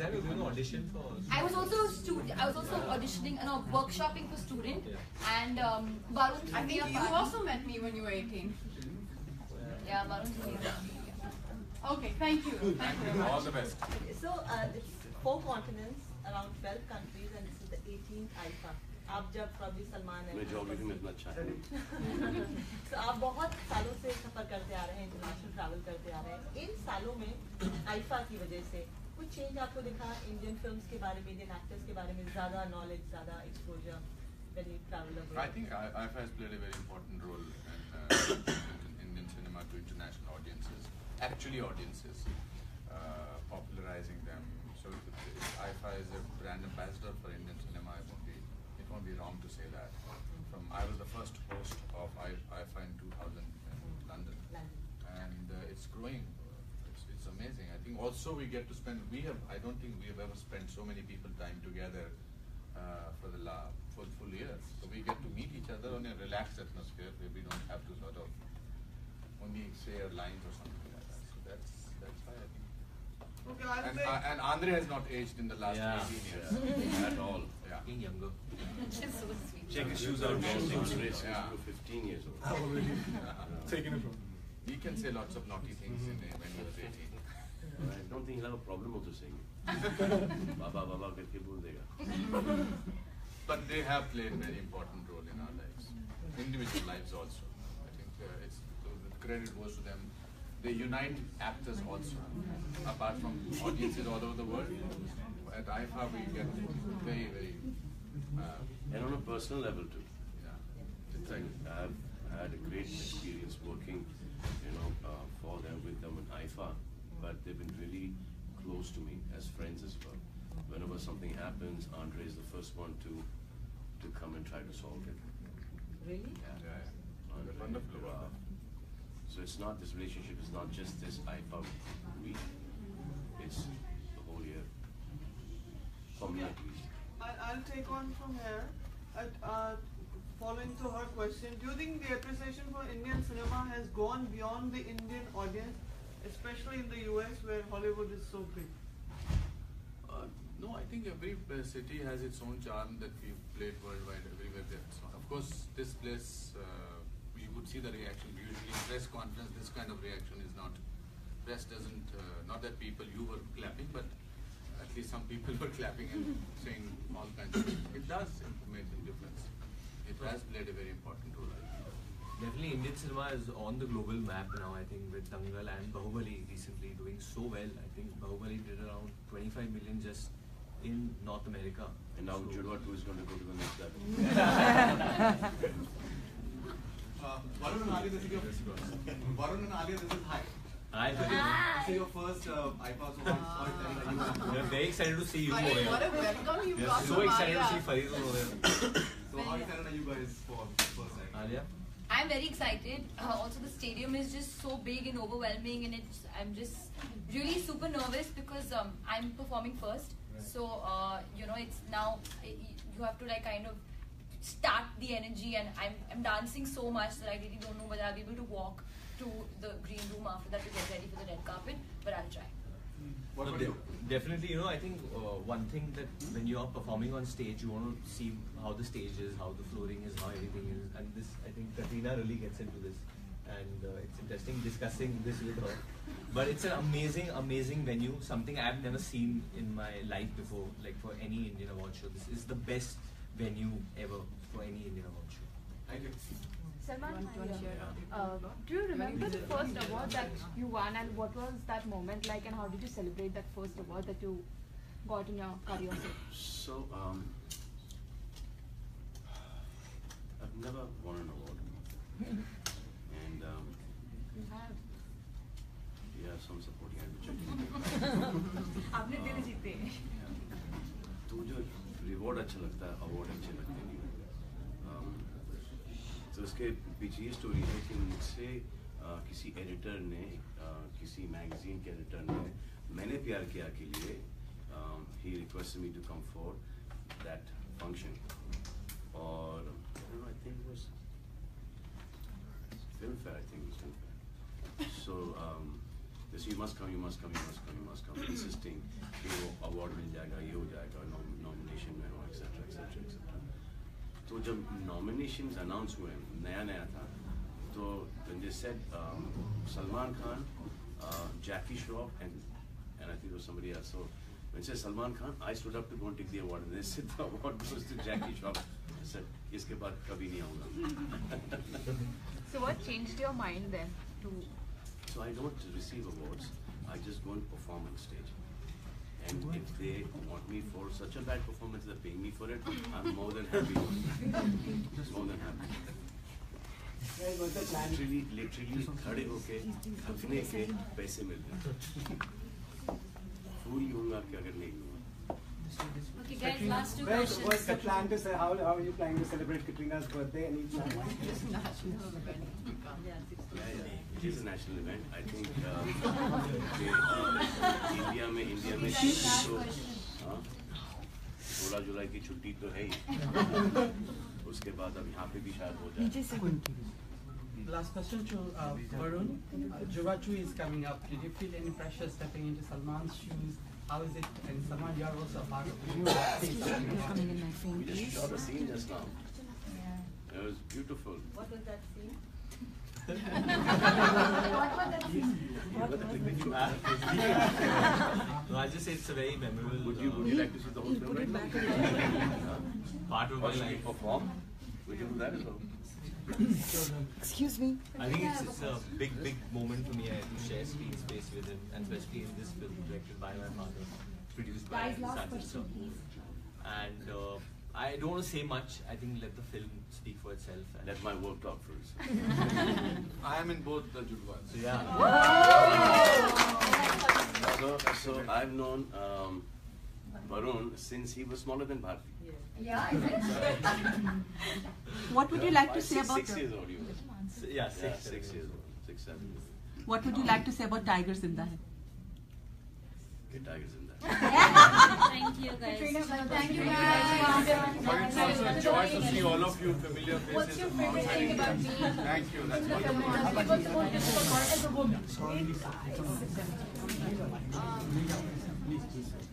that you're doing an audition for? I was also a student. I was also auditioning, workshopping for student. And Varun. I think you also met me when you were 18. Yeah, Varun. Okay, thank you. Thank you very much. All the best. So it's 4 continents, around 12 countries, and this is the 18th IFA. आप जब probably Salman है। मैं geography में इतना अच्छा है। So आप बहुत सालों से सफर करते आ रहे हैं, international travel करते आ रहे हैं। इन सालों में IFA की वजह से कुछ change आपको दिखा Indian films के बारे में, Indian actors के बारे में ज़्यादा knowledge, ज़्यादा exposure when you travel abroad? I think IFA has played a very important role in Indian cinema to international audiences, actually audiences, popularizing them. So IFA is a brand ambassador for Indian cinema. It won't be wrong to say that. I was the first host of IFA in 2000 in London, and it's growing. It's amazing. I think also we get to spend. I don't think we have ever spent so many people time together for full year. So we get to meet each other on a relaxed atmosphere where we don't have to sort of only say our lines or something like that. So that's why I think. Okay, and Andre has not aged in the last 18 years at all. Yeah. Being younger. Just so sweet. Check his shoes out. He's 15 years old. Taking it from. He can say lots of naughty things when he was 18. I don't think he'll have a problem also saying it. Baba, Baba करके बोल देगा. But they have played a very important role in our lives, individual lives also. I think the credit goes to them. They unite actors also, apart from audiences all over the world. At IFA we get very, very... and on a personal level too. Yeah. It's like I've had a great experience working, for them, with them in IFA, but they've been really close to me as friends as well. Whenever something happens, Andre is the first one to come and try to solve it. Really? Yeah. Andre, wonderful about that. So it's not, this relationship is not just this IFA week, it's the whole year. For me at least. I'll take on from here. Following to her question, do you think the appreciation for Indian cinema has gone beyond the Indian audience, especially in the US where Hollywood is so big? No, I think every city has its own charm that we've played worldwide everywhere there. So of course, this place, you would see the reaction. Usually in press conference, this kind of reaction is not, press doesn't, not that you were clapping, but at least some people were clapping and saying all kinds of things. It does make a difference. It has played a very important role. Definitely Indian cinema is on the global map now, I think, with Dangal and Bahubali recently doing so well. I think Bahubali did around 25 million just in North America. And now Judwa 2 is going to go to the next level. Varun and Alia, this is hi. Hi, This is your first IFA, so we are very excited to see you over here. What a welcome you We got are so from excited to Alia. see Farid over here. So how excited are you guys for first time? Alia? I'm very excited. Also, the stadium is just so big and overwhelming, and I'm just really super nervous because I'm performing first. So it's now you have to kind of start the energy, and I'm dancing so much that I really don't know whether I'll be able to walk to the green room after that to get ready for the red carpet, but I'll try. What about you? Definitely, I think one thing that when you are performing on stage, you want to see how the stage is, how the flooring is, how everything is, and this, I think Katrina really gets into this, and it's interesting discussing this with her. But it's an amazing, amazing venue, something I've never seen in my life before, like for any Indian award show. This is the best venue ever for any Indian award show. Thank you. Salman, do you remember the first award that you won, and what was that moment like, and how did you celebrate that first award that you got in your career? So, I've never won an award. And You have. yeah, some support you have to check. आपने दिल जीते. तो जो reward अच्छा लगता है, award अच्छे लगते नहीं. तो उसके पीछे ये स्टोरी है कि मुझसे किसी एडिटर ने, किसी मैगजीन के एडिटर ने मैंने प्यार किया के लिए he requested me to come for that function. और I think it was Filmfare. So This you must come, insisting कि वो award मिल जाएगा, ये हो जाएगा, nomination में हो, etc. etc. etc. तो जब nominations announce हुए, नया था, तो when they said Salman Khan, Jackie Shroff, and I think there was somebody else. So when it said Salman Khan, I stood up to go and take the award, and they said the award goes to Jackie Shroff. I said, इसके बाद कभी नहीं आऊँगा. So what changed your mind then to? So I don't receive awards. I just go and perform on stage. And if they want me for such a bad performance, they're paying me for it. I'm more than happy. More than happy. Literally खड़े होके हंसने के पैसे मिलते हैं. फूल ही होगा कि अगर नहीं हुआ. Okay, guys, last two Where's questions. Atlantis? How are you planning to celebrate Katrina's birthday? Any plan? It is a national event. I think India में 16 जुलाई की छुट्टी तो है ही. उसके बाद अब यहाँ पे भी शायद हो जाए. Last question to Varun. Juratu is coming up. Did you feel any pressure stepping into Salman's shoes? How is it? And Salman, you are also a part of it. We just shot a scene just now. It was beautiful. What was that scene? No, I'll just say it's a very memorable. Would you like to see the whole film right now? Part of my life. Perform? Would you do that as well? Excuse me. I think it's a big moment for me to share screen space with him, and especially in this film directed by my father, produced by Sajid sir. And I don't want to say much. I think let the film speak for itself. And Let my work talk for itself. I am in both the Judwas. So yeah. So I've known Varun since he was smaller than Bharti. Yeah, What would you like to say about 6 years old? You were. Yeah, 6 years old. 6, 7 years old. What would you like to say about Tiger Zinda Hai? Okay, Tigers in that. Thank you, guys. Thank you, guys. But it's also a joy to see all of you familiar faces. What's your favorite thing about me? Thank you. That's What's wonderful. the most difficult as a woman?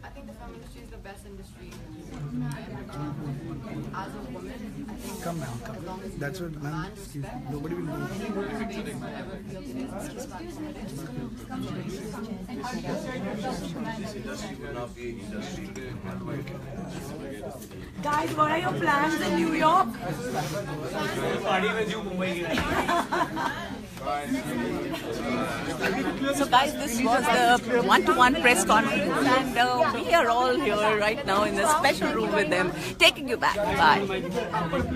I think the film industry is the best industry. As a woman, I think Come now, come. as long as That's what, man. Excuse me. Nobody will know. any woman being forever feel safe on this platform. This industry will not be an industry. Guys, what are your plans in New York? Party with you, Mumbai. So guys, this was the one-to-one press conference, and we are all here right now in a special room with them, taking you back. Bye.